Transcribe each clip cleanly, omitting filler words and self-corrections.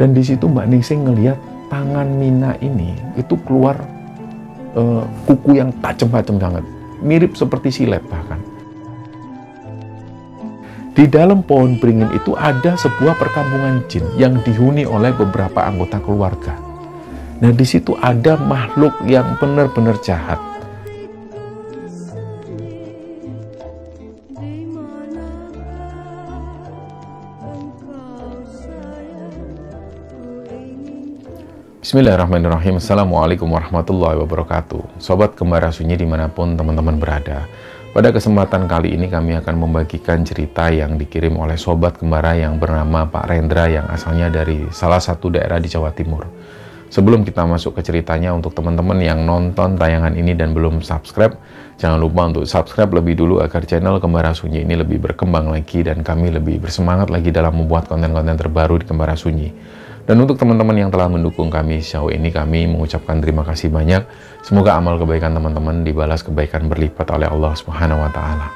Dan di situ Mbak Ningsih ngelihat tangan Mina ini itu keluar kuku yang tajam-tajam banget, mirip seperti silet bahkan. Di dalam pohon beringin itu ada sebuah perkampungan jin yang dihuni oleh beberapa anggota keluarga. Nah, di situ ada makhluk yang benar-benar jahat. Bismillahirrahmanirrahim. Assalamualaikum warahmatullahi wabarakatuh. Sobat Kembara Sunyi dimanapun teman-teman berada. Pada kesempatan kali ini kami akan membagikan cerita yang dikirim oleh Sobat Kembara yang bernama Pak Rendra yang asalnya dari salah satu daerah di Jawa Timur. Sebelum kita masuk ke ceritanya, untuk teman-teman yang nonton tayangan ini dan belum subscribe, jangan lupa untuk subscribe lebih dulu agar channel Kembara Sunyi ini lebih berkembang lagi dan kami lebih bersemangat lagi dalam membuat konten-konten terbaru di Kembara Sunyi. Dan untuk teman-teman yang telah mendukung kami sejauh ini, kami mengucapkan terima kasih banyak. Semoga amal kebaikan teman-teman dibalas kebaikan berlipat oleh Allah Subhanahu wa Ta'ala.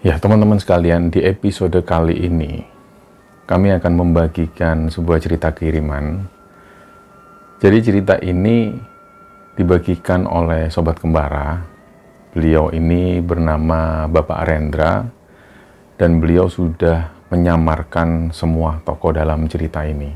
Ya teman-teman sekalian, di episode kali ini kami akan membagikan sebuah cerita kiriman. Jadi cerita ini dibagikan oleh Sobat Kembara. Beliau ini bernama Bapak Rendra dan beliau sudah menyamarkan semua tokoh dalam cerita ini.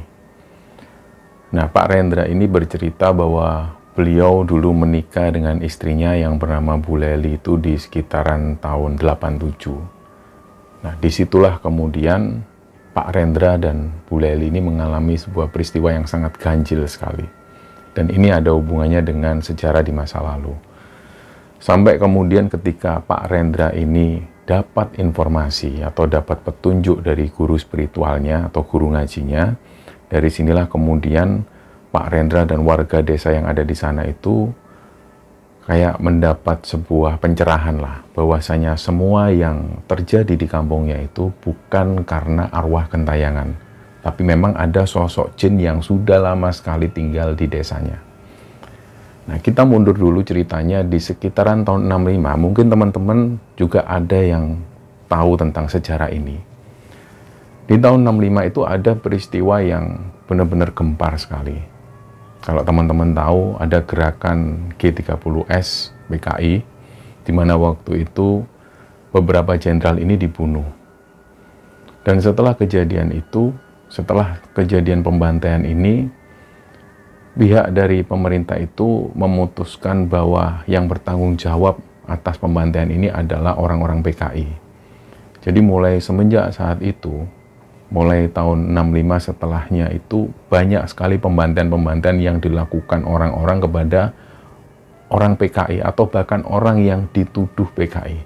Nah, Pak Rendra ini bercerita bahwa beliau dulu menikah dengan istrinya yang bernama Bu Leli itu di sekitaran tahun 87. Nah, disitulah kemudian Pak Rendra dan Bu Leli ini mengalami sebuah peristiwa yang sangat ganjil sekali. Dan ini ada hubungannya dengan sejarah di masa lalu. Sampai kemudian ketika Pak Rendra ini dapat informasi atau dapat petunjuk dari guru spiritualnya atau guru ngajinya, dari sinilah kemudian Pak Rendra dan warga desa yang ada di sana itu kayak mendapat sebuah pencerahan lah, bahwasanya semua yang terjadi di kampungnya itu bukan karena arwah gentayangan, tapi memang ada sosok jin yang sudah lama sekali tinggal di desanya. Nah, kita mundur dulu ceritanya di sekitaran tahun 65. Mungkin teman-teman juga ada yang tahu tentang sejarah ini. Di tahun 65 itu ada peristiwa yang benar-benar gempar sekali. Kalau teman-teman tahu, ada gerakan G30S PKI, di mana waktu itu beberapa jenderal ini dibunuh. Dan setelah kejadian itu, setelah kejadian pembantaian ini, pihak dari pemerintah itu memutuskan bahwa yang bertanggung jawab atas pembantaian ini adalah orang-orang PKI. Jadi mulai semenjak saat itu, mulai tahun 65 setelahnya itu banyak sekali pembantaian-pembantaian yang dilakukan orang-orang kepada orang PKI atau bahkan orang yang dituduh PKI.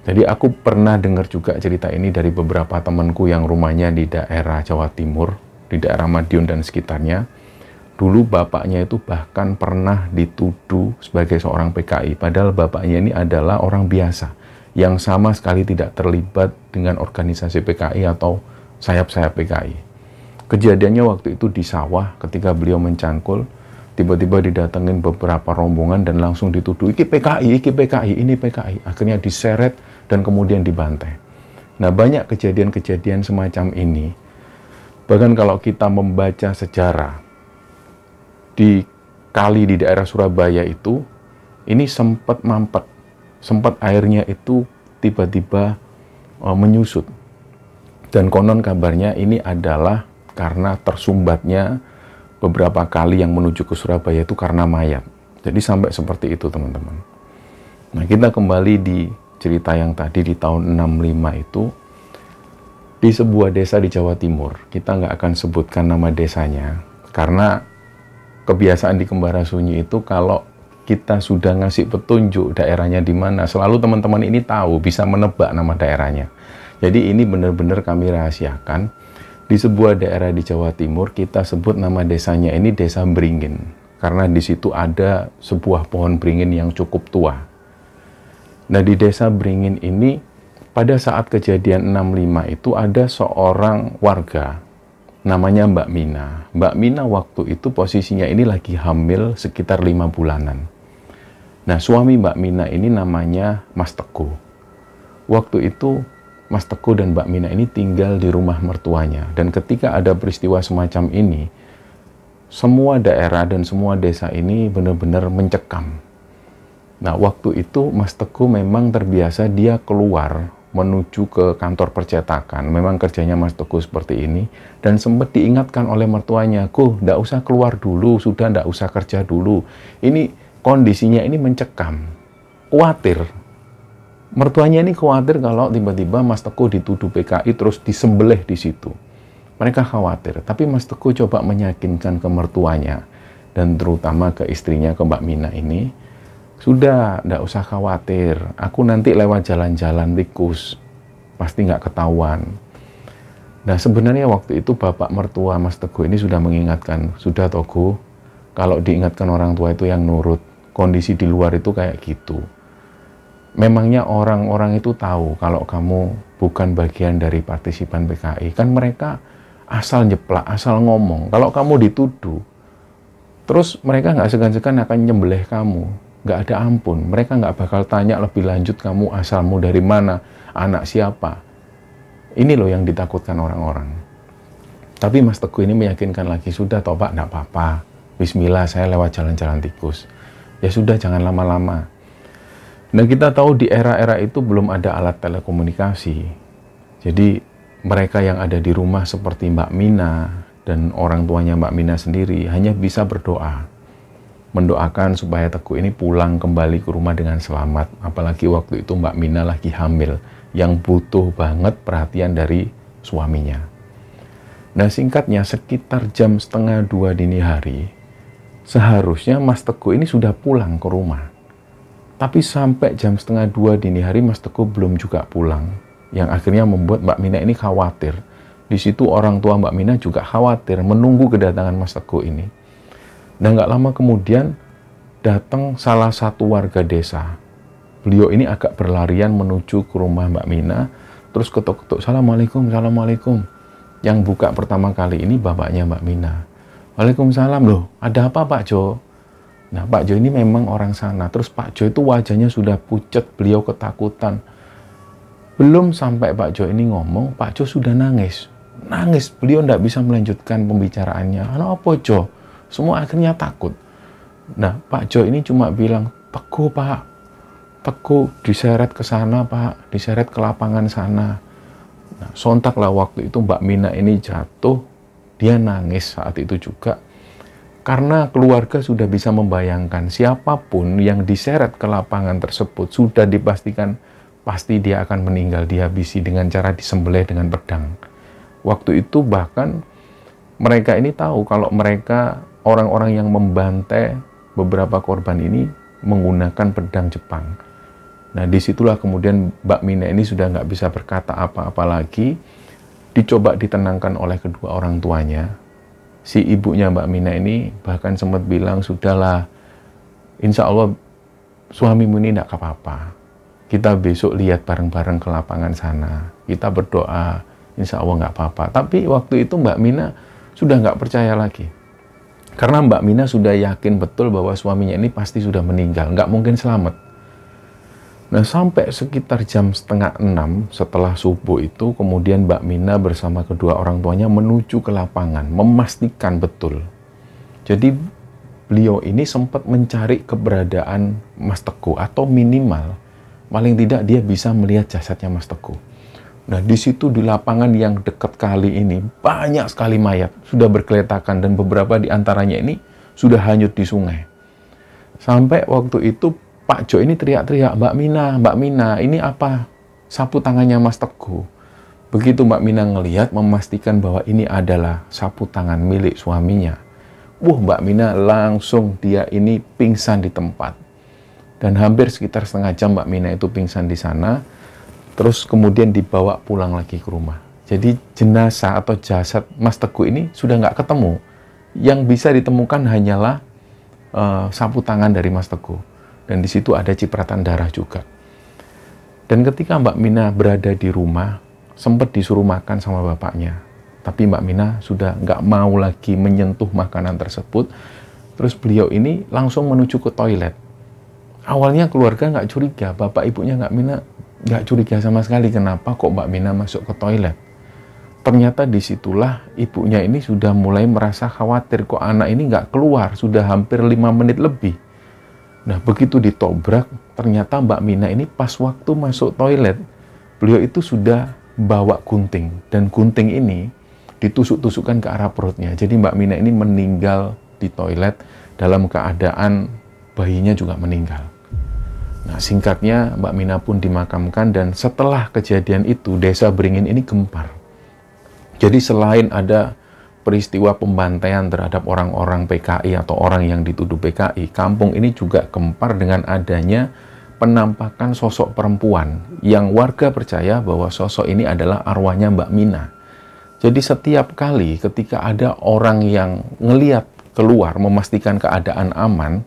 Jadi aku pernah dengar juga cerita ini dari beberapa temanku yang rumahnya di daerah Jawa Timur, di daerah Madiun dan sekitarnya. Dulu bapaknya itu bahkan pernah dituduh sebagai seorang PKI, padahal bapaknya ini adalah orang biasa yang sama sekali tidak terlibat dengan organisasi PKI atau sayap-sayap PKI. Kejadiannya waktu itu di sawah ketika beliau mencangkul, tiba-tiba didatengin beberapa rombongan dan langsung dituduh, iki PKI, ini PKI. Akhirnya diseret dan kemudian dibantai. Nah, banyak kejadian-kejadian semacam ini. Bahkan kalau kita membaca sejarah, di kali di daerah Surabaya itu, ini sempat mampet. Sempat airnya itu tiba-tiba menyusut. Dan konon kabarnya ini adalah karena tersumbatnya beberapa kali yang menuju ke Surabaya itu karena mayat. Jadi sampai seperti itu teman-teman. Nah, kita kembali di cerita yang tadi di tahun 65 itu, di sebuah desa di Jawa Timur. Kita nggak akan sebutkan nama desanya, karena kebiasaan di Kembara Sunyi itu kalau kita sudah ngasih petunjuk daerahnya di mana, selalu teman-teman ini tahu, bisa menebak nama daerahnya. Jadi ini benar-benar kami rahasiakan. Di sebuah daerah di Jawa Timur, kita sebut nama desanya ini Desa Beringin. Karena di situ ada sebuah pohon beringin yang cukup tua. Nah, di Desa Beringin ini, pada saat kejadian 65 itu ada seorang warga, namanya Mbak Mina. Mbak Mina waktu itu posisinya ini lagi hamil sekitar 5 bulanan. Nah, suami Mbak Mina ini namanya Mas Teguh. Waktu itu Mas Teguh dan Mbak Mina ini tinggal di rumah mertuanya. Dan ketika ada peristiwa semacam ini, semua daerah dan semua desa ini benar-benar mencekam. Nah, waktu itu Mas Teguh memang terbiasa dia keluar menuju ke kantor percetakan. Memang kerjanya Mas Teguh seperti ini. Dan sempat diingatkan oleh mertuanya, "Guh, nggak usah keluar dulu, sudah nggak usah kerja dulu. Ini kondisinya ini mencekam." Khawatir. Mertuanya ini khawatir kalau tiba-tiba Mas Teguh dituduh PKI terus disembelih di situ. Mereka khawatir, tapi Mas Teguh coba meyakinkan ke mertuanya dan terutama ke istrinya, ke Mbak Mina ini, "Sudah, nggak usah khawatir, aku nanti lewat jalan-jalan tikus, pasti nggak ketahuan." Nah, sebenarnya waktu itu bapak mertua Mas Teguh ini sudah mengingatkan, "Sudah Teguh, kalau diingatkan orang tua itu yang nurut, kondisi di luar itu kayak gitu. Memangnya orang-orang itu tahu kalau kamu bukan bagian dari partisipan PKI. Kan mereka asal nyeplak, asal ngomong. Kalau kamu dituduh, terus mereka nggak segan-segan akan nyembelih kamu. Nggak ada ampun. Mereka nggak bakal tanya lebih lanjut kamu asalmu dari mana, anak siapa." Ini loh yang ditakutkan orang-orang. Tapi Mas Teguh ini meyakinkan lagi, "Sudah toh Pak, nggak apa-apa. Bismillah, saya lewat jalan-jalan tikus. Ya sudah, jangan lama-lama." Nah, kita tahu di era-era itu belum ada alat telekomunikasi. Jadi mereka yang ada di rumah seperti Mbak Mina dan orang tuanya Mbak Mina sendiri hanya bisa berdoa. Mendoakan supaya Teguh ini pulang kembali ke rumah dengan selamat. Apalagi waktu itu Mbak Mina lagi hamil yang butuh banget perhatian dari suaminya. Nah, singkatnya sekitar jam 1:30 dini hari, seharusnya Mas Teguh ini sudah pulang ke rumah. Tapi sampai jam 1:30 dini hari Mas Teguh belum juga pulang. Yang akhirnya membuat Mbak Mina ini khawatir. Di situ orang tua Mbak Mina juga khawatir menunggu kedatangan Mas Teguh ini. Dan nggak lama kemudian datang salah satu warga desa. Beliau ini agak berlarian menuju ke rumah Mbak Mina. Terus ketuk-ketuk, "Assalamualaikum, assalamualaikum." Yang buka pertama kali ini bapaknya Mbak Mina. "Waalaikumsalam, loh ada apa Pak Jo?" Nah, Pak Jo ini memang orang sana. Terus Pak Jo itu wajahnya sudah pucat, beliau ketakutan. Belum sampai Pak Jo ini ngomong, Pak Jo sudah nangis. Nangis, beliau tidak bisa melanjutkan pembicaraannya. "Apa Jo?" Semua akhirnya takut. Nah, Pak Jo ini cuma bilang, "Teguh Pak, Teguh diseret ke sana Pak, diseret ke lapangan sana." Nah, sontaklah waktu itu Mbak Mina ini jatuh, dia nangis saat itu juga. Karena keluarga sudah bisa membayangkan siapapun yang diseret ke lapangan tersebut sudah dipastikan pasti dia akan meninggal, dihabisi dengan cara disembelih dengan pedang. Waktu itu bahkan mereka ini tahu kalau mereka orang-orang yang membantai beberapa korban ini menggunakan pedang Jepang. Nah, disitulah kemudian Mbak Mina ini sudah nggak bisa berkata apa-apa lagi, dicoba ditenangkan oleh kedua orang tuanya. Si ibunya Mbak Mina ini bahkan sempat bilang, "Sudahlah, insya Allah suamimu ini tidak apa-apa. Kita besok lihat bareng-bareng ke lapangan sana. Kita berdoa, insya Allah nggak apa-apa." Tapi waktu itu Mbak Mina sudah nggak percaya lagi. Karena Mbak Mina sudah yakin betul bahwa suaminya ini pasti sudah meninggal, nggak mungkin selamat. Nah, sampai sekitar jam 5:30 setelah subuh itu, kemudian Mbak Mina bersama kedua orang tuanya menuju ke lapangan, memastikan betul. Jadi, beliau ini sempat mencari keberadaan Mas Teguh, atau minimal, paling tidak dia bisa melihat jasadnya Mas Teguh. Nah, di situ di lapangan yang dekat kali ini banyak sekali mayat sudah bergeletakan dan beberapa di antaranya ini sudah hanyut di sungai. Sampai waktu itu Pak Jo ini teriak-teriak, Mbak Mina, ini apa? Sapu tangannya Mas Teguh. Begitu Mbak Mina ngelihat, memastikan bahwa ini adalah sapu tangan milik suaminya. Mbak Mina langsung dia ini pingsan di tempat. Dan hampir sekitar setengah jam Mbak Mina itu pingsan di sana. Terus kemudian dibawa pulang lagi ke rumah. Jadi jenazah atau jasad Mas Teguh ini sudah nggak ketemu. Yang bisa ditemukan hanyalah sapu tangan dari Mas Teguh. Dan di situ ada cipratan darah juga. Dan ketika Mbak Mina berada di rumah, sempat disuruh makan sama bapaknya. Tapi Mbak Mina sudah nggak mau lagi menyentuh makanan tersebut. Terus beliau ini langsung menuju ke toilet. Awalnya keluarga nggak curiga, bapak ibunya nggak curiga sama sekali kenapa kok Mbak Mina masuk ke toilet. Ternyata disitulah ibunya ini sudah mulai merasa khawatir kok anak ini nggak keluar, sudah hampir 5 menit lebih. Nah, begitu ditobrak, ternyata Mbak Mina ini pas waktu masuk toilet, beliau itu sudah bawa gunting. Dan gunting ini ditusuk-tusukkan ke arah perutnya. Jadi Mbak Mina ini meninggal di toilet dalam keadaan bayinya juga meninggal. Nah, singkatnya Mbak Mina pun dimakamkan dan setelah kejadian itu Desa Beringin ini gempar. Jadi selain ada peristiwa pembantaian terhadap orang-orang PKI atau orang yang dituduh PKI, kampung ini juga gempar dengan adanya penampakan sosok perempuan yang warga percaya bahwa sosok ini adalah arwahnya Mbak Mina. Jadi setiap kali ketika ada orang yang ngelihat keluar memastikan keadaan aman,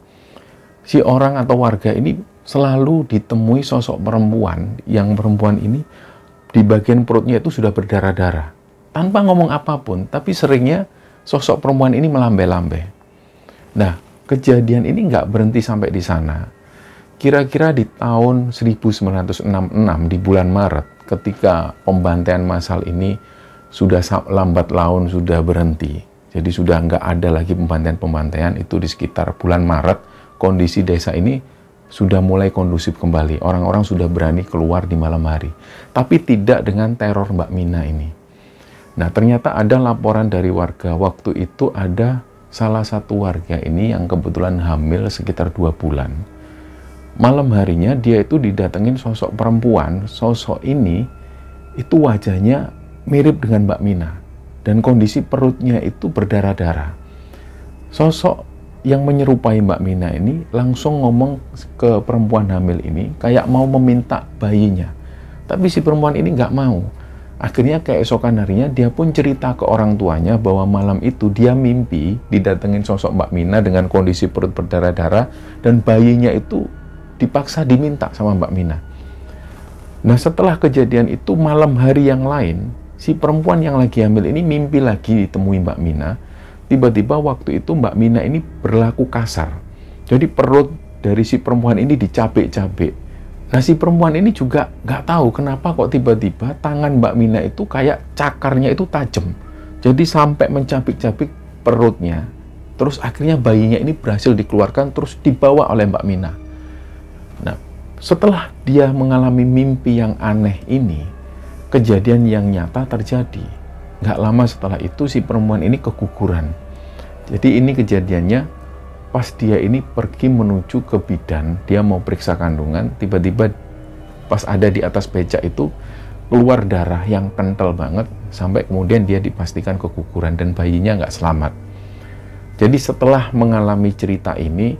si orang atau warga ini selalu ditemui sosok perempuan, yang perempuan ini di bagian perutnya itu sudah berdarah-darah. Tanpa ngomong apapun, tapi seringnya sosok perempuan ini melambai-lambai. Nah, kejadian ini nggak berhenti sampai di sana. Kira-kira di tahun 1966, di bulan Maret, ketika pembantaian massal ini sudah lambat laun sudah berhenti. Jadi sudah nggak ada lagi pembantaian-pembantaian, itu di sekitar bulan Maret, kondisi desa ini sudah mulai kondusif kembali. Orang-orang sudah berani keluar di malam hari. Tapi tidak dengan teror Mbak Mina ini. Nah, ternyata ada laporan dari warga. Waktu itu ada salah satu warga ini yang kebetulan hamil sekitar 2 bulan. Malam harinya dia itu didatengin sosok perempuan. Sosok ini itu wajahnya mirip dengan Mbak Mina. Dan kondisi perutnya itu berdarah-darah. Sosok yang menyerupai Mbak Mina ini langsung ngomong ke perempuan hamil ini kayak mau meminta bayinya. Tapi si perempuan ini nggak mau. Akhirnya keesokan harinya dia pun cerita ke orang tuanya bahwa malam itu dia mimpi didatengin sosok Mbak Mina dengan kondisi perut berdarah-darah dan bayinya itu dipaksa diminta sama Mbak Mina. Nah, setelah kejadian itu malam hari yang lain, si perempuan yang lagi hamil ini mimpi lagi ditemui Mbak Mina. Tiba-tiba waktu itu Mbak Mina ini berlaku kasar. Jadi perut dari si perempuan ini dicabik-cabik. Nah, si perempuan ini juga nggak tahu kenapa kok tiba-tiba tangan Mbak Mina itu kayak cakarnya itu tajam. Jadi sampai mencabik-cabik perutnya. Terus akhirnya bayinya ini berhasil dikeluarkan terus dibawa oleh Mbak Mina. Nah, setelah dia mengalami mimpi yang aneh ini, kejadian yang nyata terjadi. Nggak lama setelah itu si perempuan ini keguguran. Jadi ini kejadiannya pas dia ini pergi menuju ke bidan, dia mau periksa kandungan, tiba-tiba pas ada di atas becak itu keluar darah yang kental banget sampai kemudian dia dipastikan keguguran dan bayinya nggak selamat. Jadi setelah mengalami cerita ini,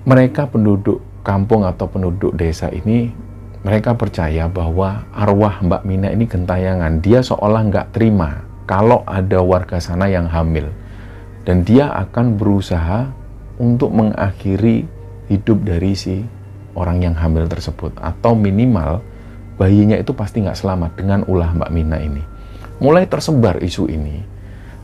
mereka penduduk kampung atau penduduk desa ini mereka percaya bahwa arwah Mbak Mina ini gentayangan. Dia seolah nggak terima kalau ada warga sana yang hamil. Dan dia akan berusaha untuk mengakhiri hidup dari si orang yang hamil tersebut. Atau minimal bayinya itu pasti nggak selamat dengan ulah Mbak Mina ini. Mulai tersebar isu ini.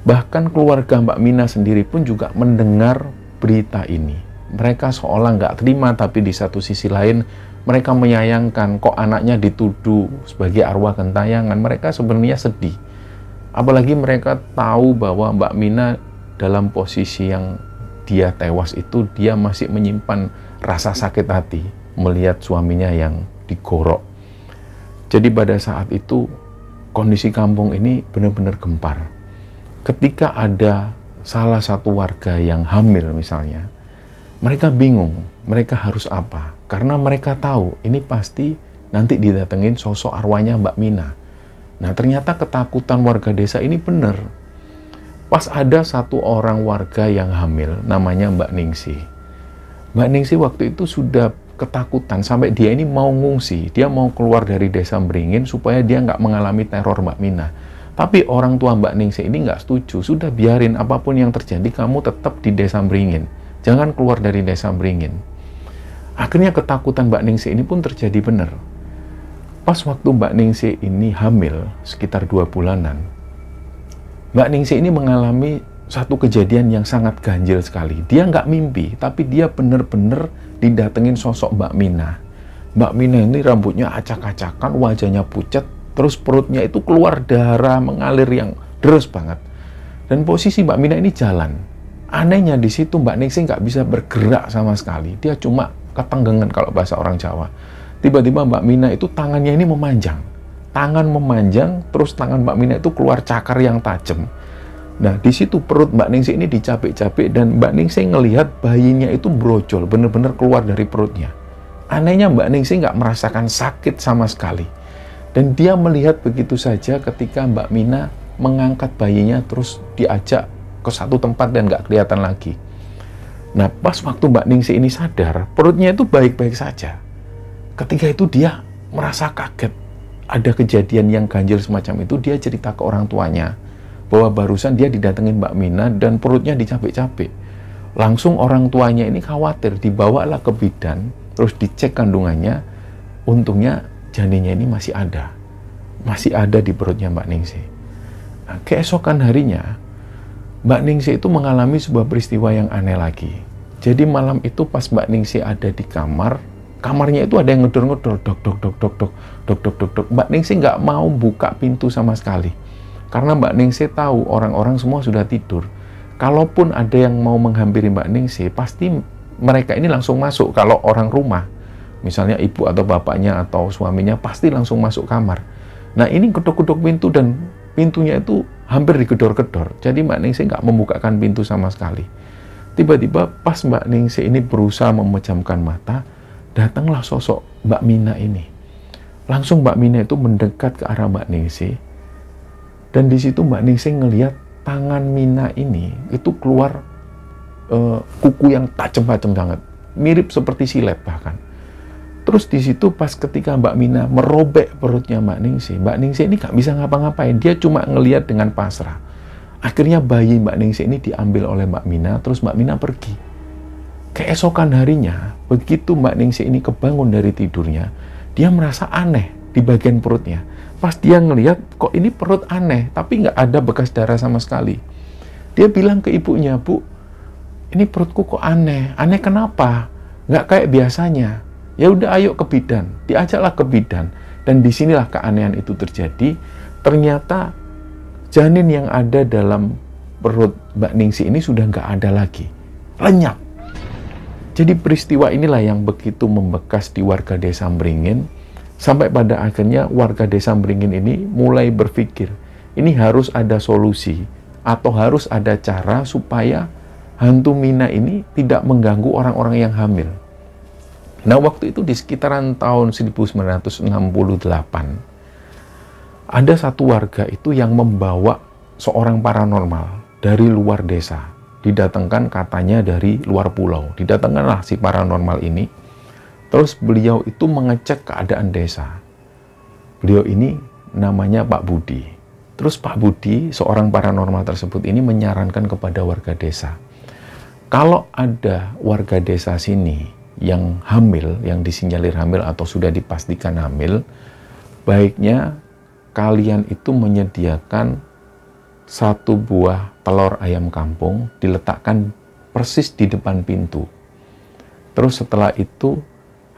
Bahkan keluarga Mbak Mina sendiri pun juga mendengar berita ini. Mereka seolah nggak terima, tapi di satu sisi lain mereka menyayangkan kok anaknya dituduh sebagai arwah gentayangan. Mereka sebenarnya sedih. Apalagi mereka tahu bahwa Mbak Mina dalam posisi yang dia tewas itu, dia masih menyimpan rasa sakit hati melihat suaminya yang digorok. Jadi pada saat itu kondisi kampung ini benar-benar gempar. Ketika ada salah satu warga yang hamil misalnya, mereka bingung, mereka harus apa? Karena mereka tahu ini pasti nanti didatengin sosok arwahnya Mbak Mina. Nah, ternyata ketakutan warga desa ini benar. Pas ada satu orang warga yang hamil, namanya Mbak Ningsih. Mbak Ningsih waktu itu sudah ketakutan, sampai dia ini mau ngungsi. Dia mau keluar dari desa Beringin supaya dia nggak mengalami teror Mbak Mina. Tapi orang tua Mbak Ningsih ini nggak setuju. Sudah, biarin apapun yang terjadi, kamu tetap di desa Beringin. Jangan keluar dari desa Beringin. Akhirnya ketakutan Mbak Ningsih ini pun terjadi benar. Pas waktu Mbak Ningsih ini hamil, sekitar 2 bulanan, Mbak Ningsih ini mengalami satu kejadian yang sangat ganjil sekali. Dia nggak mimpi, tapi dia benar-benar didatengin sosok Mbak Mina. Mbak Mina ini rambutnya acak-acakan, wajahnya pucat, terus perutnya itu keluar darah mengalir yang deras banget. Dan posisi Mbak Mina ini jalan. Anehnya di situ Mbak Ningsih nggak bisa bergerak sama sekali. Dia cuma ketenggengan kalau bahasa orang Jawa. Tiba-tiba Mbak Mina itu tangannya ini memanjang. Tangan memanjang, terus tangan Mbak Mina itu keluar cakar yang tajam. Nah, di situ perut Mbak Ningsih ini dicapik-capik dan Mbak Ningsih ngelihat bayinya itu brojol, benar-benar keluar dari perutnya. Anehnya Mbak Ningsih nggak merasakan sakit sama sekali. Dan dia melihat begitu saja ketika Mbak Mina mengangkat bayinya terus diajak ke satu tempat dan nggak kelihatan lagi. Nah, pas waktu Mbak Ningsih ini sadar, perutnya itu baik-baik saja. Ketika itu dia merasa kaget. Ada kejadian yang ganjil semacam itu, dia cerita ke orang tuanya bahwa barusan dia didatengin Mbak Mina dan perutnya dicapik-capik. Langsung orang tuanya ini khawatir, dibawalah ke bidan, terus dicek kandungannya. Untungnya janinnya ini masih ada di perutnya Mbak Ningsih. Nah, keesokan harinya Mbak Ningsih itu mengalami sebuah peristiwa yang aneh lagi. Jadi malam itu pas Mbak Ningsih ada di kamar, kamarnya itu ada yang ngedor-ngedor, dok. Mbak Ningsih nggak mau buka pintu sama sekali. Karena Mbak Ningsih tahu orang-orang semua sudah tidur. Kalaupun ada yang mau menghampiri Mbak Ningsih, pasti mereka ini langsung masuk. Kalau orang rumah, misalnya ibu atau bapaknya atau suaminya, pasti langsung masuk kamar. Nah, ini gedok-gedok pintu dan pintunya itu hampir digedor-gedor. Jadi Mbak Ningsih nggak membukakan pintu sama sekali. Tiba-tiba pas Mbak Ningsih ini berusaha memejamkan mata, datanglah sosok Mbak Mina ini. Langsung Mbak Mina itu mendekat ke arah Mbak Ningsih. Dan di situ Mbak Ningsih ngelihat tangan Mina ini itu keluar kuku yang tajam-tajam banget. Mirip seperti silet bahkan. Terus di situ pas ketika Mbak Mina merobek perutnya Mbak Ningsih ini nggak bisa ngapa-ngapain. Dia cuma ngelihat dengan pasrah. Akhirnya bayi Mbak Ningsih ini diambil oleh Mbak Mina, terus Mbak Mina pergi. Keesokan harinya, begitu Mbak Ningsih ini kebangun dari tidurnya, dia merasa aneh di bagian perutnya. Pas dia ngelihat, kok ini perut aneh, tapi nggak ada bekas darah sama sekali. Dia bilang ke ibunya, "Bu, ini perutku kok aneh. Aneh kenapa? Nggak kayak biasanya." Ya udah, ayo ke bidan. Diajaklah ke bidan. Dan disinilah keanehan itu terjadi. Ternyata janin yang ada dalam perut Mbak Ningsih ini sudah nggak ada lagi. Lenyap. Jadi peristiwa inilah yang begitu membekas di warga desa Beringin. Sampai pada akhirnya warga desa Beringin ini mulai berpikir, ini harus ada solusi. Atau harus ada cara supaya hantu Mina ini tidak mengganggu orang-orang yang hamil. Nah, waktu itu di sekitaran tahun 1968, ada satu warga itu yang membawa seorang paranormal dari luar desa. Didatangkan katanya dari luar pulau. Didatangkanlah si paranormal ini. Terus beliau itu mengecek keadaan desa. Beliau ini namanya Pak Budi. Terus Pak Budi, seorang paranormal tersebut ini menyarankan kepada warga desa. Kalau ada warga desa sini yang hamil, yang disinyalir hamil atau sudah dipastikan hamil, baiknya kalian itu menyediakan satu buah telur ayam kampung, diletakkan persis di depan pintu. Terus setelah itu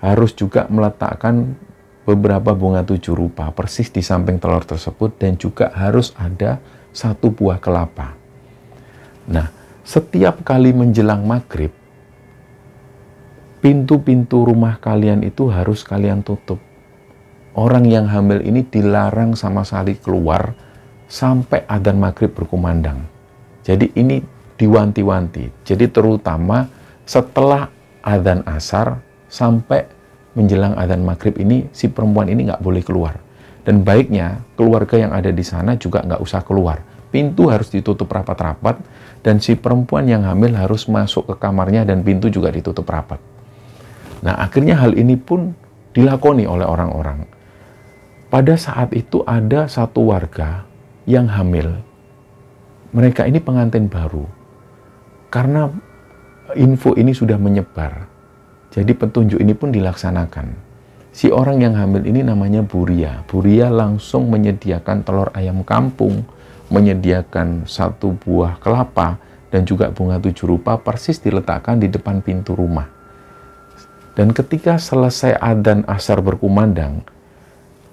harus juga meletakkan beberapa bunga 7 rupa persis di samping telur tersebut, dan juga harus ada satu buah kelapa. Nah, setiap kali menjelang maghrib, pintu-pintu rumah kalian itu harus kalian tutup. orang yang hamil ini dilarang sama sekali keluar sampai adzan maghrib berkumandang. Jadi ini diwanti-wanti. Jadi terutama setelah adzan asar sampai menjelang adzan maghrib ini, si perempuan ini nggak boleh keluar. Dan baiknya keluarga yang ada di sana juga nggak usah keluar. Pintu harus ditutup rapat-rapat dan si perempuan yang hamil harus masuk ke kamarnya dan pintu juga ditutup rapat. Nah, akhirnya hal ini pun dilakoni oleh orang-orang. Pada saat itu ada satu warga yang hamil. Mereka ini pengantin baru. Karena info ini sudah menyebar, jadi petunjuk ini pun dilaksanakan. Si orang yang hamil ini namanya Buria. Buria langsung menyediakan telur ayam kampung, menyediakan satu buah kelapa, dan juga bunga 7 rupa persis diletakkan di depan pintu rumah. Dan ketika selesai adzan asar berkumandang,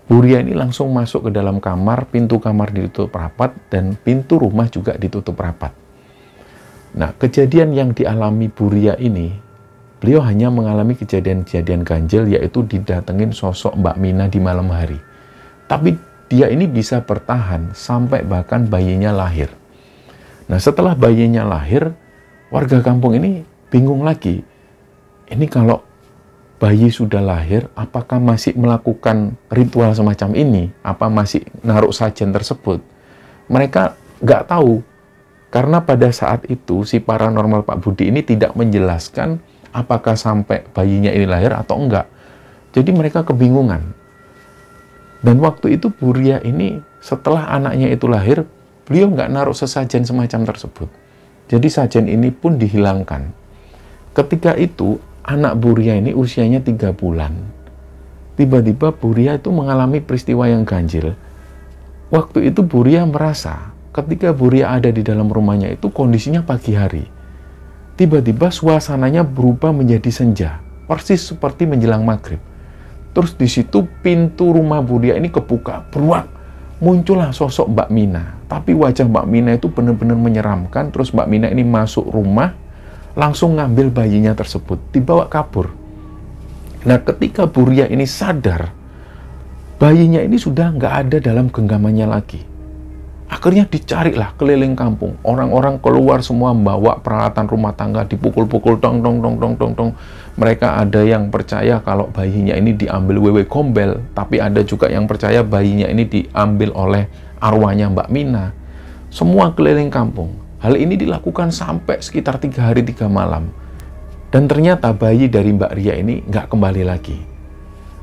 Buria ini langsung masuk ke dalam kamar, pintu kamar ditutup rapat, dan pintu rumah juga ditutup rapat. Nah, kejadian yang dialami Buria ini, beliau hanya mengalami kejadian-kejadian ganjil, yaitu didatengin sosok Mbak Mina di malam hari. Tapi dia ini bisa bertahan sampai bahkan bayinya lahir. Nah, setelah bayinya lahir, warga kampung ini bingung lagi. Ini kalau bayi sudah lahir, apakah masih melakukan ritual semacam ini? Apa masih naruh sajen tersebut? Mereka nggak tahu. Karena pada saat itu, si paranormal Pak Budi ini tidak menjelaskan apakah sampai bayinya ini lahir atau enggak. Jadi mereka kebingungan. Dan waktu itu Buria ini, setelah anaknya itu lahir, beliau nggak naruh sesajen semacam tersebut. Jadi sajen ini pun dihilangkan. Ketika itu, anak Buria ini usianya 3 bulan. Tiba-tiba Buria itu mengalami peristiwa yang ganjil. Waktu itu Buria merasa, ketika Buria ada di dalam rumahnya itu kondisinya pagi hari. Tiba-tiba suasananya berubah menjadi senja, persis seperti menjelang maghrib. Terus di situ pintu rumah Buria ini kebuka, beruak. Muncullah sosok Mbak Mina. Tapi wajah Mbak Mina itu benar-benar menyeramkan. Terus Mbak Mina ini masuk rumah, langsung ngambil bayinya tersebut, dibawa kabur. Nah, ketika Buria ini sadar, bayinya ini sudah nggak ada dalam genggamannya lagi. Akhirnya dicarilah keliling kampung. Orang-orang keluar semua membawa peralatan rumah tangga, dipukul-pukul, tong, tong, tong, tong, tong, tong. Mereka ada yang percaya kalau bayinya ini diambil wewe gombel, tapi ada juga yang percaya bayinya ini diambil oleh arwahnya Mbak Mina. Semua keliling kampung. Hal ini dilakukan sampai sekitar 3 hari 3 malam. Dan ternyata bayi dari Mbak Ria ini nggak kembali lagi.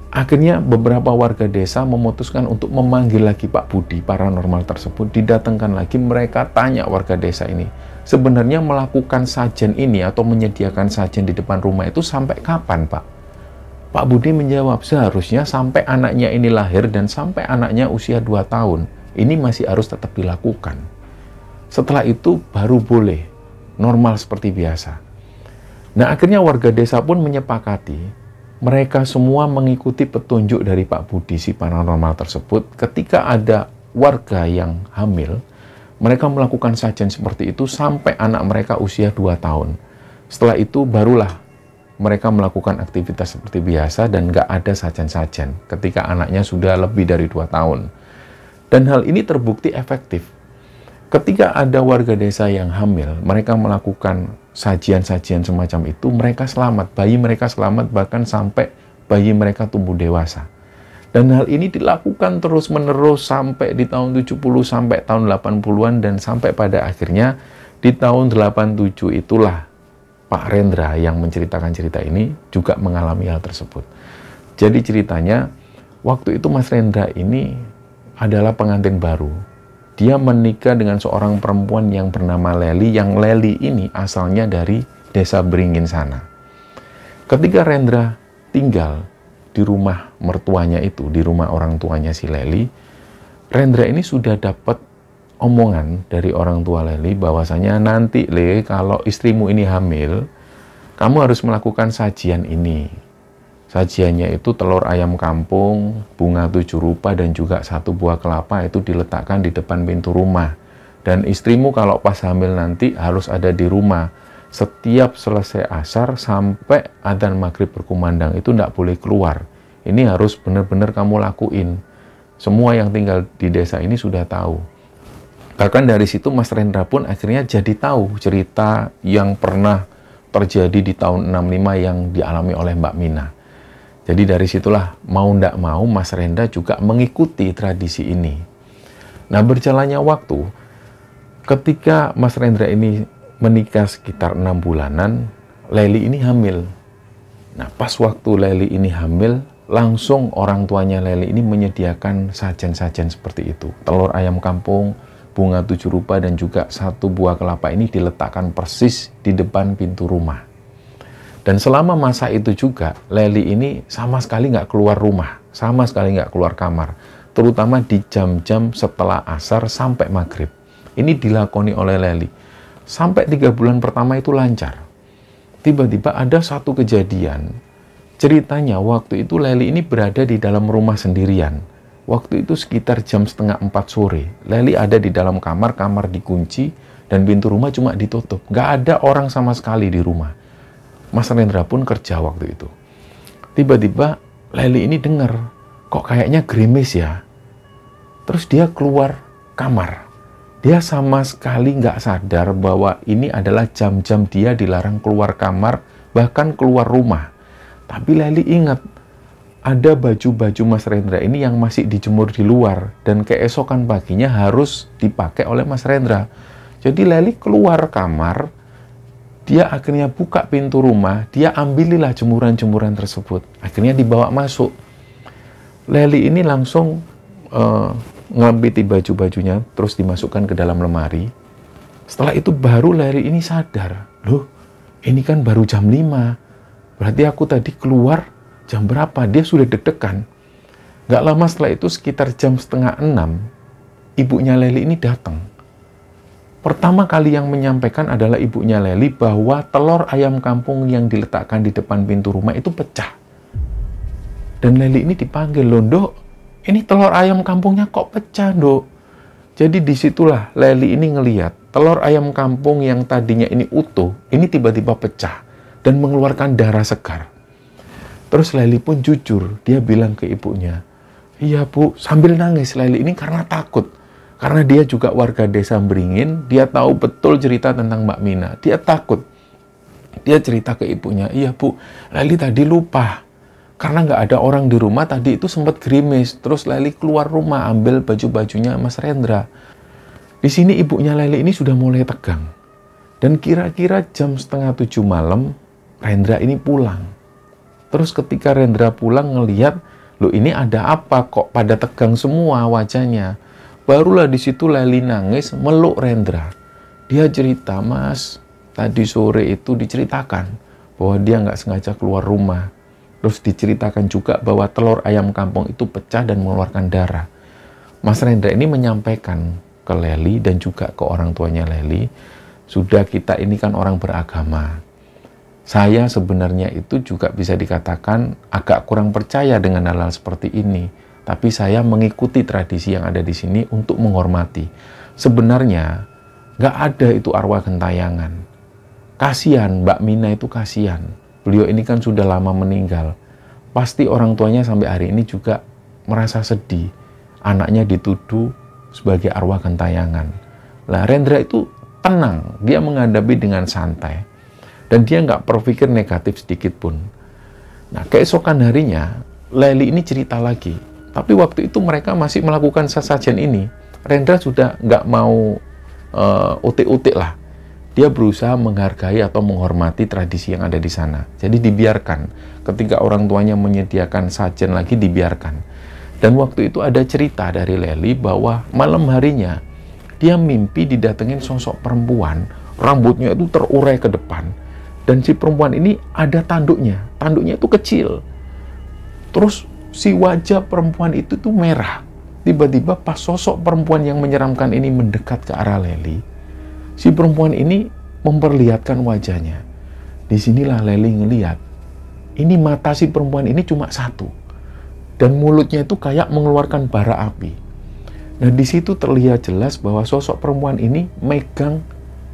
Akhirnya beberapa warga desa memutuskan untuk memanggil lagi Pak Budi, paranormal tersebut, didatangkan lagi. Mereka tanya warga desa ini, sebenarnya melakukan sajen ini atau menyediakan sajen di depan rumah itu sampai kapan, Pak? Pak Budi menjawab, seharusnya sampai anaknya ini lahir dan sampai anaknya usia 2 tahun. Ini masih harus tetap dilakukan. Setelah itu baru boleh normal seperti biasa. Nah, akhirnya warga desa pun menyepakati, mereka semua mengikuti petunjuk dari Pak Budi si paranormal tersebut. Ketika ada warga yang hamil, mereka melakukan sajen seperti itu sampai anak mereka usia 2 tahun. Setelah itu barulah mereka melakukan aktivitas seperti biasa dan nggak ada sajen-sajen ketika anaknya sudah lebih dari 2 tahun. Dan hal ini terbukti efektif. Ketika ada warga desa yang hamil, mereka melakukan sajian-sajian semacam itu, mereka selamat, bayi mereka selamat, bahkan sampai bayi mereka tumbuh dewasa. Dan hal ini dilakukan terus-menerus sampai di tahun 70, sampai tahun 80-an, dan sampai pada akhirnya di tahun 87 itulah Pak Rendra yang menceritakan cerita ini juga mengalami hal tersebut. Jadi ceritanya, waktu itu Mas Rendra ini adalah pengantin baru. Dia menikah dengan seorang perempuan yang bernama Leli, yang Leli ini asalnya dari desa Beringin sana. Ketika Rendra tinggal di rumah mertuanya itu, di rumah orang tuanya si Leli, Rendra ini sudah dapat omongan dari orang tua Leli bahwasanya nanti Le, kalau istrimu ini hamil, kamu harus melakukan sajian ini. Sajiannya itu telur ayam kampung, bunga 7 rupa, dan juga 1 buah kelapa itu diletakkan di depan pintu rumah. Dan istrimu kalau pas hamil nanti harus ada di rumah. Setiap selesai asar sampai adzan maghrib berkumandang itu tidak boleh keluar. Ini harus benar-benar kamu lakuin. Semua yang tinggal di desa ini sudah tahu. Bahkan dari situ Mas Rendra pun akhirnya jadi tahu cerita yang pernah terjadi di tahun 65 yang dialami oleh Mbak Mina. Jadi dari situlah mau ndak mau Mas Rendra juga mengikuti tradisi ini. Nah, berjalannya waktu, ketika Mas Rendra ini menikah sekitar 6 bulanan, Leli ini hamil. Nah, pas waktu Leli ini hamil, langsung orang tuanya Leli ini menyediakan sajen-sajen seperti itu. Telur ayam kampung, bunga 7 rupa, dan juga 1 buah kelapa ini diletakkan persis di depan pintu rumah. Dan selama masa itu juga, Leli ini sama sekali nggak keluar rumah, sama sekali nggak keluar kamar, terutama di jam-jam setelah asar sampai maghrib. Ini dilakoni oleh Leli. Sampai 3 bulan pertama itu lancar. Tiba-tiba ada satu kejadian. Ceritanya waktu itu Leli ini berada di dalam rumah sendirian. Waktu itu sekitar jam setengah 4 sore. Leli ada di dalam kamar, kamar dikunci, dan pintu rumah cuma ditutup. Nggak ada orang sama sekali di rumah. Mas Rendra pun kerja waktu itu. Tiba-tiba Leli ini dengar, kok kayaknya gerimis ya. Terus dia keluar kamar. Dia sama sekali nggak sadar bahwa ini adalah jam-jam dia dilarang keluar kamar, bahkan keluar rumah. Tapi Leli ingat, ada baju-baju Mas Rendra ini yang masih dijemur di luar, dan keesokan paginya harus dipakai oleh Mas Rendra. Jadi Leli keluar kamar, dia akhirnya buka pintu rumah, dia ambililah jemuran-jemuran tersebut. Akhirnya dibawa masuk. Leli ini langsung ngelempiti baju-bajunya, terus dimasukkan ke dalam lemari. Setelah itu baru Leli ini sadar, loh, ini kan baru jam 5. Berarti aku tadi keluar jam berapa? Dia sudah deg-degan. Gak lama setelah itu, sekitar jam setengah 6, ibunya Leli ini datang. Pertama kali yang menyampaikan adalah ibunya Leli bahwa telur ayam kampung yang diletakkan di depan pintu rumah itu pecah. Dan Leli ini dipanggil, loh, Dok, ini telur ayam kampungnya kok pecah, Dok? Jadi disitulah Leli ini ngeliat telur ayam kampung yang tadinya ini utuh, ini tiba-tiba pecah dan mengeluarkan darah segar. Terus Leli pun jujur, dia bilang ke ibunya, iya Bu, sambil nangis Leli ini karena takut. Karena dia juga warga desa Beringin, dia tahu betul cerita tentang Mbak Mina. Dia takut. Dia cerita ke ibunya, iya Bu, Leli tadi lupa. Karena nggak ada orang di rumah, tadi itu sempat gerimis. Terus Leli keluar rumah, ambil baju-bajunya Mas Rendra. Di sini ibunya Leli ini sudah mulai tegang. Dan kira-kira jam setengah 7 malam, Rendra ini pulang. Terus ketika Rendra pulang ngelihat, loh ini ada apa kok pada tegang semua wajahnya. Barulah di situ Leli nangis meluk Rendra. Dia cerita, Mas, tadi sore itu diceritakan bahwa dia nggak sengaja keluar rumah. Terus diceritakan juga bahwa telur ayam kampung itu pecah dan mengeluarkan darah. Mas Rendra ini menyampaikan ke Leli dan juga ke orang tuanya Leli, sudah kita ini kan orang beragama. Saya sebenarnya itu juga bisa dikatakan agak kurang percaya dengan hal-hal seperti ini. Tapi saya mengikuti tradisi yang ada di sini untuk menghormati. Sebenarnya nggak ada itu arwah gentayangan. Kasihan, Mbak Mina itu kasihan. Beliau ini kan sudah lama meninggal. Pasti orang tuanya sampai hari ini juga merasa sedih. Anaknya dituduh sebagai arwah gentayangan. Lah Rendra itu tenang, dia menghadapi dengan santai. Dan dia nggak berpikir negatif sedikit pun. Nah, keesokan harinya, Leli ini cerita lagi. Tapi waktu itu mereka masih melakukan sesajen ini. Rendra sudah nggak mau utik-utik lah. Dia berusaha menghargai atau menghormati tradisi yang ada di sana. Jadi dibiarkan. Ketika orang tuanya menyediakan sajen lagi, dibiarkan. Dan waktu itu ada cerita dari Leli bahwa malam harinya, dia mimpi didatengin sosok perempuan. Rambutnya itu terurai ke depan. Dan si perempuan ini ada tanduknya. Tanduknya itu kecil. Terus si wajah perempuan itu tuh merah. Tiba-tiba pas sosok perempuan yang menyeramkan ini mendekat ke arah Leli, si perempuan ini memperlihatkan wajahnya. Disinilah Leli ngelihat, ini mata si perempuan ini cuma satu. Dan mulutnya itu kayak mengeluarkan bara api. Nah di situ terlihat jelas bahwa sosok perempuan ini megang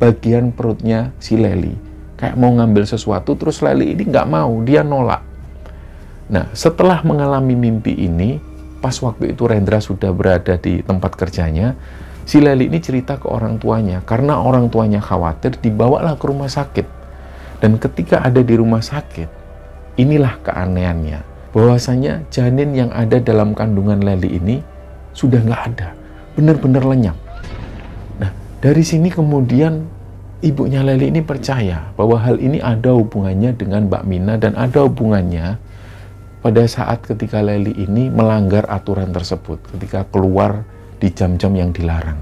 bagian perutnya si Leli. Kayak mau ngambil sesuatu, terus Leli ini nggak mau, dia nolak. Nah, setelah mengalami mimpi ini, pas waktu itu Rendra sudah berada di tempat kerjanya, si Leli ini cerita ke orang tuanya, karena orang tuanya khawatir, dibawalah ke rumah sakit. Dan ketika ada di rumah sakit, inilah keanehannya, bahwasanya janin yang ada dalam kandungan Leli ini sudah nggak ada, benar-benar lenyap. Nah, dari sini kemudian ibunya Leli ini percaya bahwa hal ini ada hubungannya dengan Mbak Mina dan ada hubungannya pada saat ketika Leli ini melanggar aturan tersebut, ketika keluar di jam-jam yang dilarang.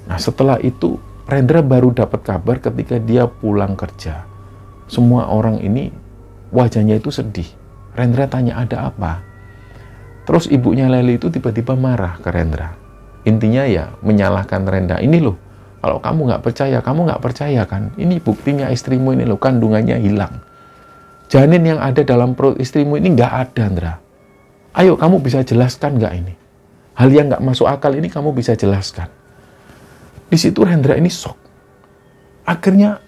Nah, setelah itu Rendra baru dapat kabar ketika dia pulang kerja. Semua orang ini wajahnya itu sedih. Rendra tanya, ada apa? Terus ibunya Leli itu tiba-tiba marah ke Rendra. Intinya ya menyalahkan Rendra. Ini loh, kalau kamu nggak percaya kan? Ini buktinya istrimu ini loh, kandungannya hilang. Janin yang ada dalam perut istrimu ini nggak ada, Rendra. Ayo, kamu bisa jelaskan nggak ini? Hal yang nggak masuk akal ini kamu bisa jelaskan. Di situ Rendra ini shock. Akhirnya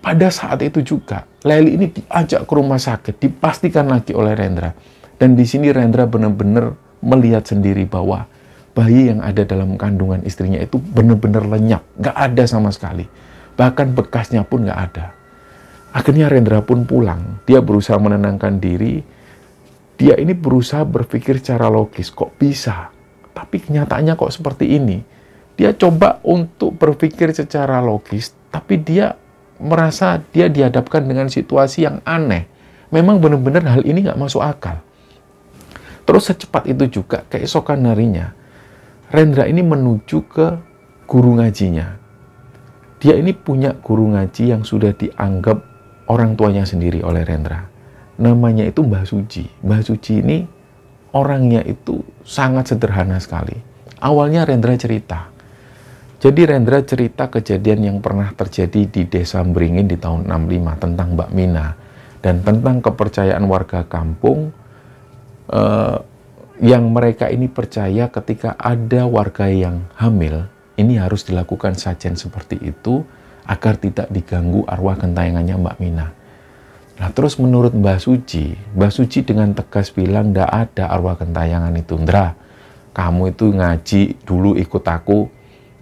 pada saat itu juga Leli ini diajak ke rumah sakit, dipastikan lagi oleh Rendra. Dan di sini Rendra benar-benar melihat sendiri bahwa bayi yang ada dalam kandungan istrinya itu benar-benar lenyap, nggak ada sama sekali. Bahkan bekasnya pun nggak ada. Akhirnya Rendra pun pulang. Dia berusaha menenangkan diri. Dia ini berusaha berpikir secara logis, kok bisa? Tapi kenyataannya kok seperti ini? Dia coba untuk berpikir secara logis, tapi dia merasa dia dihadapkan dengan situasi yang aneh. Memang benar-benar hal ini nggak masuk akal. Terus secepat itu juga, keesokan harinya, Rendra ini menuju ke guru ngajinya. Dia ini punya guru ngaji yang sudah dianggap orang tuanya sendiri oleh Rendra. Namanya itu Mbah Suci. Mbah Suci ini orangnya itu sangat sederhana sekali. Awalnya Rendra cerita. Jadi Rendra cerita kejadian yang pernah terjadi di Desa Beringin di tahun 65 tentang Mbak Mina. Dan tentang kepercayaan warga kampung yang mereka ini percaya ketika ada warga yang hamil, ini harus dilakukan sajen seperti itu agar tidak diganggu arwah gentayangannya Mbak Mina. Nah, terus menurut Mbah Suci dengan tegas bilang, ndak ada arwah gentayangan itu. Ndra, kamu itu ngaji dulu ikut aku,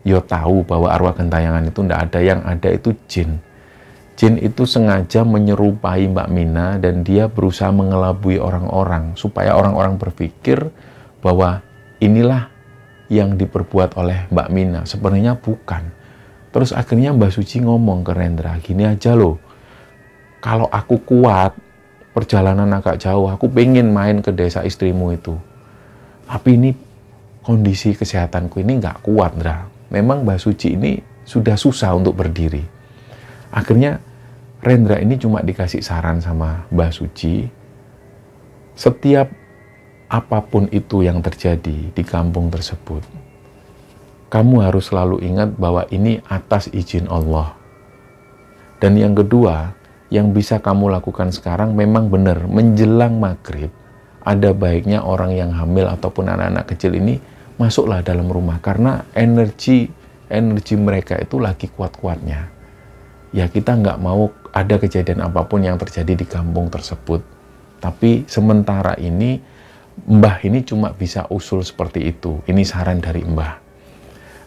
yo tahu bahwa arwah gentayangan itu ndak ada, yang ada itu jin. Jin itu sengaja menyerupai Mbak Mina dan dia berusaha mengelabui orang-orang supaya orang-orang berpikir bahwa inilah yang diperbuat oleh Mbak Mina. Sebenarnya bukan. Terus akhirnya Mbah Suci ngomong ke Rendra, gini aja loh, kalau aku kuat, perjalanan agak jauh, aku pengen main ke desa istrimu itu. Tapi ini kondisi kesehatanku ini nggak kuat, Ndra. Memang Mbah Suci ini sudah susah untuk berdiri. Akhirnya Rendra ini cuma dikasih saran sama Mbah Suci, setiap apapun itu yang terjadi di kampung tersebut, kamu harus selalu ingat bahwa ini atas izin Allah. Dan yang kedua, yang bisa kamu lakukan sekarang memang benar, menjelang maghrib, ada baiknya orang yang hamil ataupun anak-anak kecil ini masuklah dalam rumah, karena energi mereka itu lagi kuat-kuatnya. Ya, kita nggak mau ada kejadian apapun yang terjadi di kampung tersebut. Tapi sementara ini, Mbah ini cuma bisa usul seperti itu. Ini saran dari Mbah.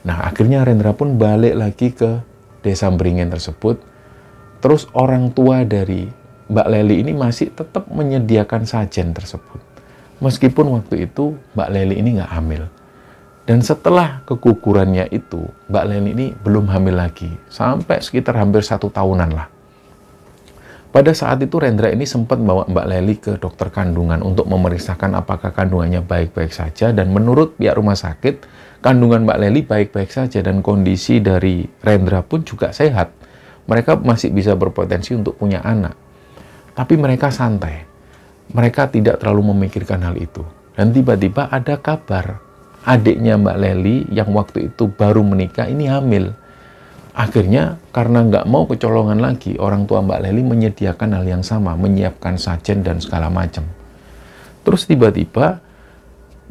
Nah, akhirnya Rendra pun balik lagi ke Desa Beringin tersebut. Terus orang tua dari Mbak Leli ini masih tetap menyediakan sajen tersebut. Meskipun waktu itu Mbak Leli ini nggak hamil. Dan setelah kegugurannya itu, Mbak Leli ini belum hamil lagi. Sampai sekitar hampir 1 tahunan lah. Pada saat itu Rendra ini sempat bawa Mbak Leli ke dokter kandungan untuk memeriksakan apakah kandungannya baik-baik saja. Dan menurut pihak rumah sakit, kandungan Mbak Leli baik-baik saja dan kondisi dari Rendra pun juga sehat. Mereka masih bisa berpotensi untuk punya anak. Tapi mereka santai. Mereka tidak terlalu memikirkan hal itu. Dan tiba-tiba ada kabar. Adiknya Mbak Leli yang waktu itu baru menikah ini hamil. Akhirnya karena nggak mau kecolongan lagi, orang tua Mbak Leli menyediakan hal yang sama, menyiapkan sajen dan segala macam. Terus tiba-tiba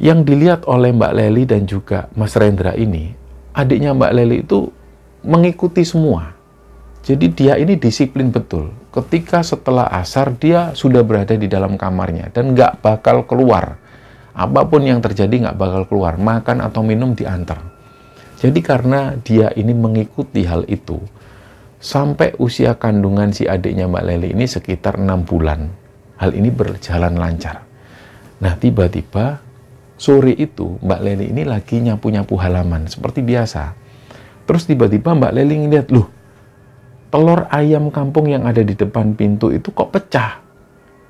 yang dilihat oleh Mbak Leli dan juga Mas Rendra ini, adiknya Mbak Leli itu mengikuti semua. Jadi dia ini disiplin betul. Ketika setelah asar, dia sudah berada di dalam kamarnya dan nggak bakal keluar. Apapun yang terjadi nggak bakal keluar. Makan atau minum diantar. Jadi karena dia ini mengikuti hal itu, sampai usia kandungan si adiknya Mbak Leli ini sekitar 6 bulan. Hal ini berjalan lancar. Nah, tiba-tiba sore itu Mbak Leli ini lagi nyapu-nyapu halaman seperti biasa. Terus tiba-tiba Mbak Leli ngeliat, loh, telur ayam kampung yang ada di depan pintu itu kok pecah.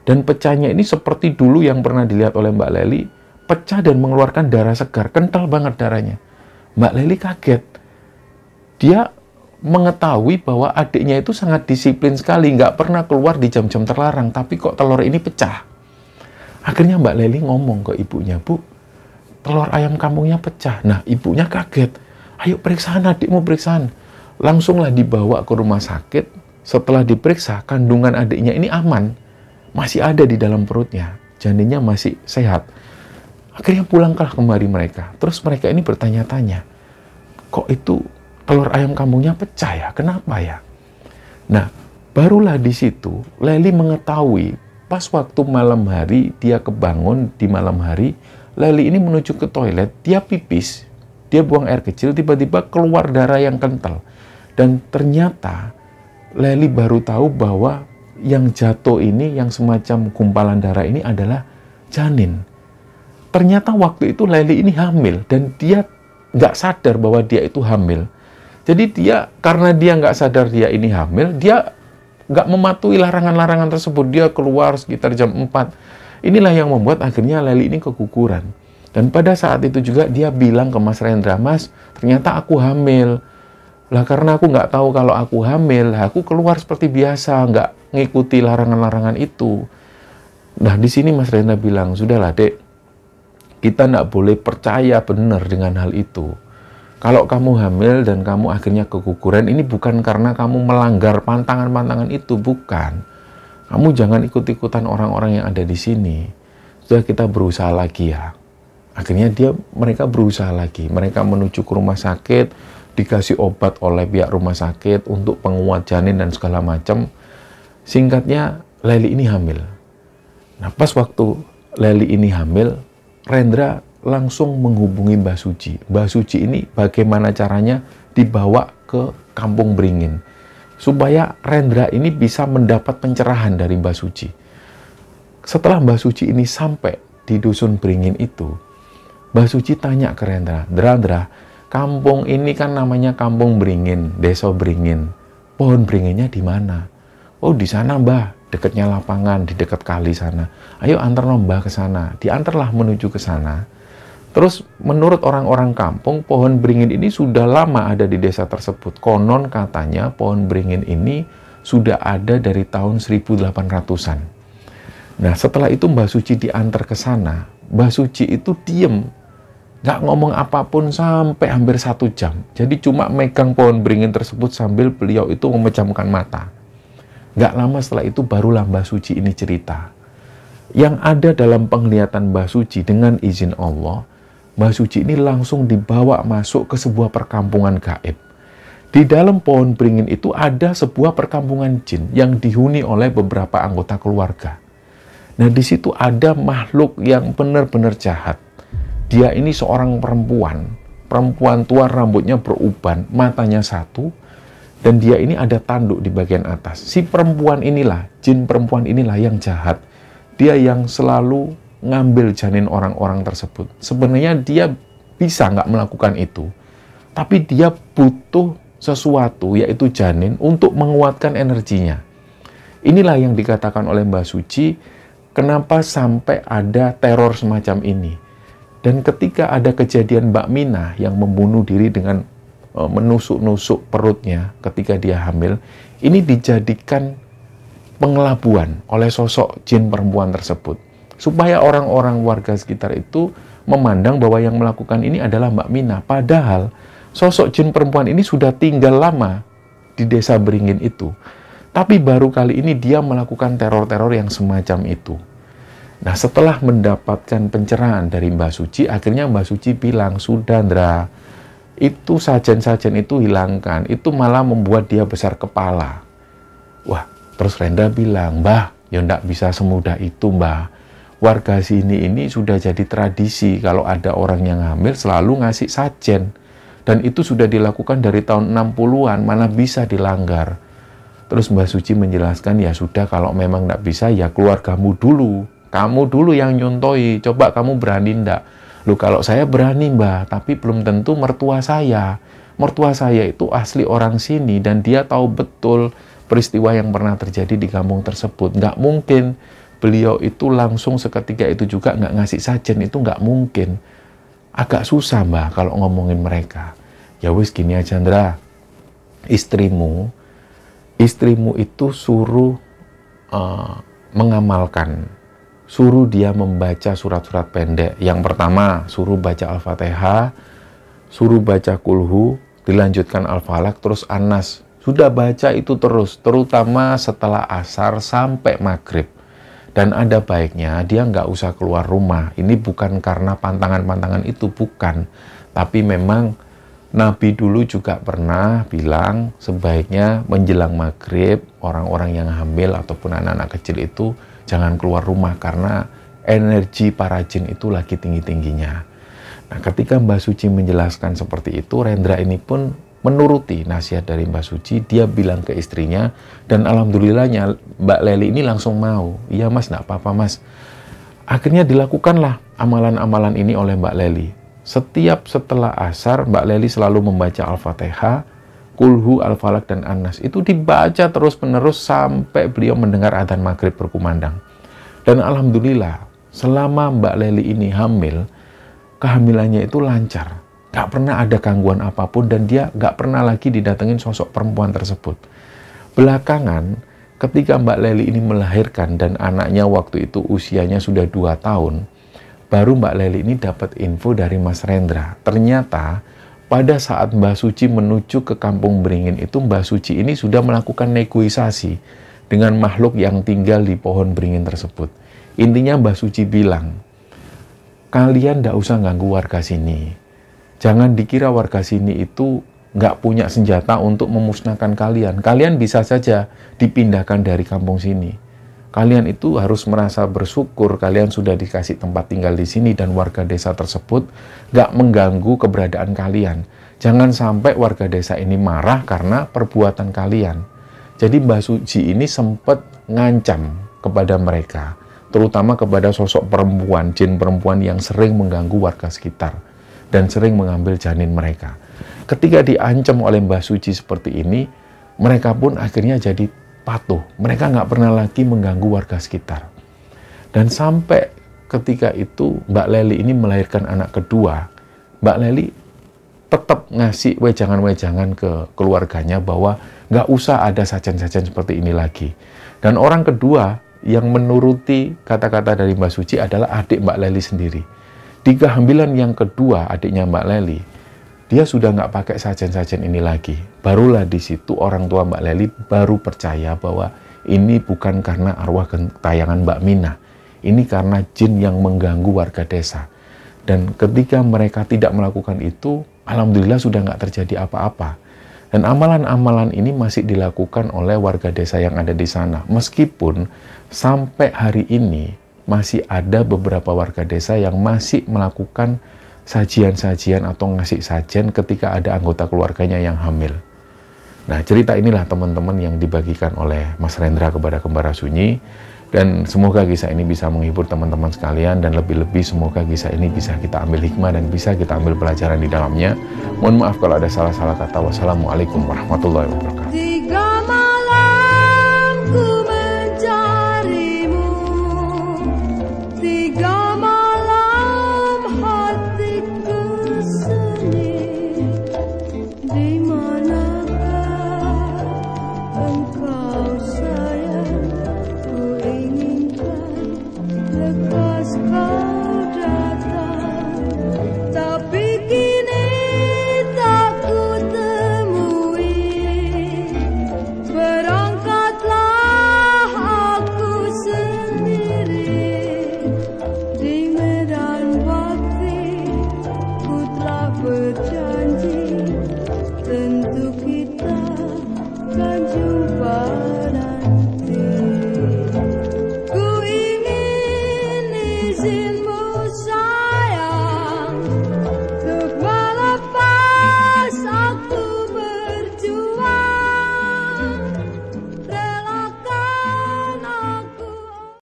Dan pecahnya ini seperti dulu yang pernah dilihat oleh Mbak Leli, pecah dan mengeluarkan darah segar, kental banget darahnya. Mbak Leli kaget. Dia mengetahui bahwa adiknya itu sangat disiplin sekali, nggak pernah keluar di jam-jam terlarang, tapi kok telur ini pecah. Akhirnya Mbak Leli ngomong ke ibunya, Bu, telur ayam kampungnya pecah. Nah, ibunya kaget. Ayo periksaan adikmu, periksaan. Langsunglah dibawa ke rumah sakit. Setelah diperiksa, kandungan adiknya ini aman. Masih ada di dalam perutnya. Janinnya masih sehat. Akhirnya pulanglah kembali mereka. Terus mereka ini bertanya-tanya, kok itu telur ayam kampungnya pecah ya? Kenapa ya? Nah, barulah di situ Leli mengetahui pas waktu malam hari dia kebangun di malam hari, Leli ini menuju ke toilet, dia pipis, dia buang air kecil, tiba-tiba keluar darah yang kental. Dan ternyata Leli baru tahu bahwa yang jatuh ini, yang semacam gumpalan darah ini adalah janin. Ternyata waktu itu Leli ini hamil dan dia nggak sadar bahwa dia itu hamil. Jadi karena dia nggak sadar dia ini hamil, dia nggak mematuhi larangan-larangan tersebut. Dia keluar sekitar jam 4. Inilah yang membuat akhirnya Leli ini keguguran. Dan pada saat itu juga dia bilang ke Mas Rendra, Mas, ternyata aku hamil. Lah karena aku nggak tahu kalau aku hamil, aku keluar seperti biasa, nggak ngikuti larangan-larangan itu. Nah di sini Mas Rendra bilang, sudahlah Dek, kita nggak boleh percaya benar dengan hal itu. Kalau kamu hamil dan kamu akhirnya keguguran, ini bukan karena kamu melanggar pantangan-pantangan itu, bukan. Kamu jangan ikut-ikutan orang-orang yang ada di sini. Sudah kita berusaha lagi ya. Akhirnya mereka berusaha lagi. Mereka menuju ke rumah sakit, dikasih obat oleh pihak rumah sakit untuk penguat janin dan segala macam. Singkatnya, Leli ini hamil. Nah, pas waktu Leli ini hamil, Rendra langsung menghubungi Mbah Suci. Mbah Suci ini bagaimana caranya dibawa ke Kampung Beringin supaya Rendra ini bisa mendapat pencerahan dari Mbah Suci. Setelah Mbah Suci ini sampai di dusun Beringin itu, Mbah Suci tanya ke Rendra, Rendra, kampung ini kan namanya Kampung Beringin, Desa Beringin. Pohon beringinnya di mana? Oh, di sana, Mbah, dekatnya lapangan, di dekat kali sana. Ayo antar Mbah ke sana. Diantarlah menuju ke sana. Terus menurut orang-orang kampung, pohon beringin ini sudah lama ada di desa tersebut. Konon katanya pohon beringin ini sudah ada dari tahun 1800-an. Nah setelah itu Mbah Suci diantar ke sana, Mbah Suci itu diem, nggak ngomong apapun sampai hampir 1 jam. Jadi cuma megang pohon beringin tersebut sambil beliau itu memejamkan mata. Nggak lama setelah itu barulah Mbah Suci ini cerita. Yang ada dalam penglihatan Mbah Suci dengan izin Allah, Mbah Suci ini langsung dibawa masuk ke sebuah perkampungan gaib. Di dalam pohon beringin itu ada sebuah perkampungan jin yang dihuni oleh beberapa anggota keluarga. Nah, di situ ada makhluk yang benar-benar jahat. Dia ini seorang perempuan tua, rambutnya beruban, matanya 1, dan dia ini ada tanduk di bagian atas. Si perempuan inilah, jin perempuan inilah yang jahat. Dia yang selalu ngambil janin orang-orang tersebut. Sebenarnya dia bisa nggak melakukan itu, tapi dia butuh sesuatu, yaitu janin, untuk menguatkan energinya. Inilah yang dikatakan oleh Mbah Suci, kenapa sampai ada teror semacam ini. Dan ketika ada kejadian Mbak Minah yang membunuh diri dengan menusuk-nusuk perutnya ketika dia hamil, ini dijadikan pengelabuan oleh sosok jin perempuan tersebut. Supaya orang-orang warga sekitar itu memandang bahwa yang melakukan ini adalah Mbak Minah. Padahal sosok jin perempuan ini sudah tinggal lama di desa Beringin itu. Tapi baru kali ini dia melakukan teror-teror yang semacam itu. Nah setelah mendapatkan pencerahan dari Mbah Suci, akhirnya Mbah Suci bilang, sudah Ndra, Itu sajen-sajen itu hilangkan, itu malah membuat dia besar kepala. Wah, terus Rendra bilang, "Mbah, ya ndak bisa semudah itu, Mbah. Warga sini ini sudah jadi tradisi, kalau ada orang yang hamil selalu ngasih sajen. Dan itu sudah dilakukan dari tahun 60-an, mana bisa dilanggar." Terus Mbah Suci menjelaskan, "Ya sudah, kalau memang ndak bisa, ya keluargamu dulu. Kamu dulu yang nyuntoi, coba kamu berani ndak?" "Loh, kalau saya berani, Mbah, tapi belum tentu mertua saya. Mertua saya itu asli orang sini dan dia tahu betul peristiwa yang pernah terjadi di kampung tersebut. Nggak mungkin beliau itu langsung seketika itu juga nggak ngasih sajen, itu nggak mungkin." Agak susah, Mbah, kalau ngomongin mereka. "Ya wis, gini aja, Ndra. Istrimu itu suruh mengamalkan. Suruh dia membaca surat-surat pendek. Yang pertama, suruh baca Al-Fatihah, suruh baca Kulhu, dilanjutkan Al-Falaq, terus An-Nas. Sudah baca itu terus, terutama setelah asar sampai maghrib. Dan ada baiknya dia nggak usah keluar rumah. Ini bukan karena pantangan-pantangan itu, bukan. Tapi memang Nabi dulu juga pernah bilang sebaiknya menjelang maghrib orang-orang yang hamil ataupun anak-anak kecil itu jangan keluar rumah karena energi para jin itu lagi tinggi-tingginya. Nah, ketika Mbah Suci menjelaskan seperti itu, Rendra ini pun menuruti nasihat dari Mbah Suci. Dia bilang ke istrinya, dan alhamdulillahnya Mbak Leli ini langsung mau. "Iya Mas, enggak apa-apa Mas." Akhirnya dilakukanlah amalan-amalan ini oleh Mbak Leli. Setiap setelah asar, Mbak Leli selalu membaca Al-Fatihah, Kulhu, Al-Falaq, dan An-Nas. Itu dibaca terus-menerus sampai beliau mendengar adzan maghrib berkumandang. Dan alhamdulillah, selama Mbak Leli ini hamil, kehamilannya itu lancar. Gak pernah ada gangguan apapun dan dia gak pernah lagi didatengin sosok perempuan tersebut. Belakangan, ketika Mbak Leli ini melahirkan dan anaknya waktu itu usianya sudah 2 tahun, baru Mbak Leli ini dapat info dari Mas Rendra. Ternyata pada saat Mbah Suci menuju ke Kampung Beringin itu, Mbah Suci ini sudah melakukan negosiasi dengan makhluk yang tinggal di pohon beringin tersebut. Intinya Mbah Suci bilang, "Kalian nggak usah ganggu warga sini. Jangan dikira warga sini itu nggak punya senjata untuk memusnahkan kalian. Kalian bisa saja dipindahkan dari kampung sini. Kalian itu harus merasa bersyukur kalian sudah dikasih tempat tinggal di sini dan warga desa tersebut nggak mengganggu keberadaan kalian. Jangan sampai warga desa ini marah karena perbuatan kalian." Jadi Mbah Suci ini sempat ngancam kepada mereka, terutama kepada sosok perempuan, jin perempuan yang sering mengganggu warga sekitar dan sering mengambil janin mereka. Ketika diancam oleh Mbah Suci seperti ini, mereka pun akhirnya jadi patuh. Mereka nggak pernah lagi mengganggu warga sekitar. Dan sampai ketika itu Mbak Leli ini melahirkan anak kedua, Mbak Leli tetap ngasih wejangan-wejangan ke keluarganya bahwa nggak usah ada sajen-sajen seperti ini lagi. Dan orang kedua yang menuruti kata-kata dari Mbak Suci adalah adik Mbak Leli sendiri. Di kehamilan yang kedua adiknya Mbak Leli, dia sudah nggak pakai sajen-sajen ini lagi. Barulah di situ orang tua Mbak Leli baru percaya bahwa ini bukan karena arwah gentayangan Mbak Mina. Ini karena jin yang mengganggu warga desa. Dan ketika mereka tidak melakukan itu, alhamdulillah sudah nggak terjadi apa-apa. Dan amalan-amalan ini masih dilakukan oleh warga desa yang ada di sana. Meskipun sampai hari ini masih ada beberapa warga desa yang masih melakukan sajian-sajian atau ngasih sajen ketika ada anggota keluarganya yang hamil. Nah, cerita inilah teman-teman yang dibagikan oleh Mas Rendra kepada Kembara Sunyi. Dan semoga kisah ini bisa menghibur teman-teman sekalian, dan lebih-lebih semoga kisah ini bisa kita ambil hikmah dan bisa kita ambil pelajaran di dalamnya. Mohon maaf kalau ada salah-salah kata. Wassalamualaikum warahmatullahi wabarakatuh.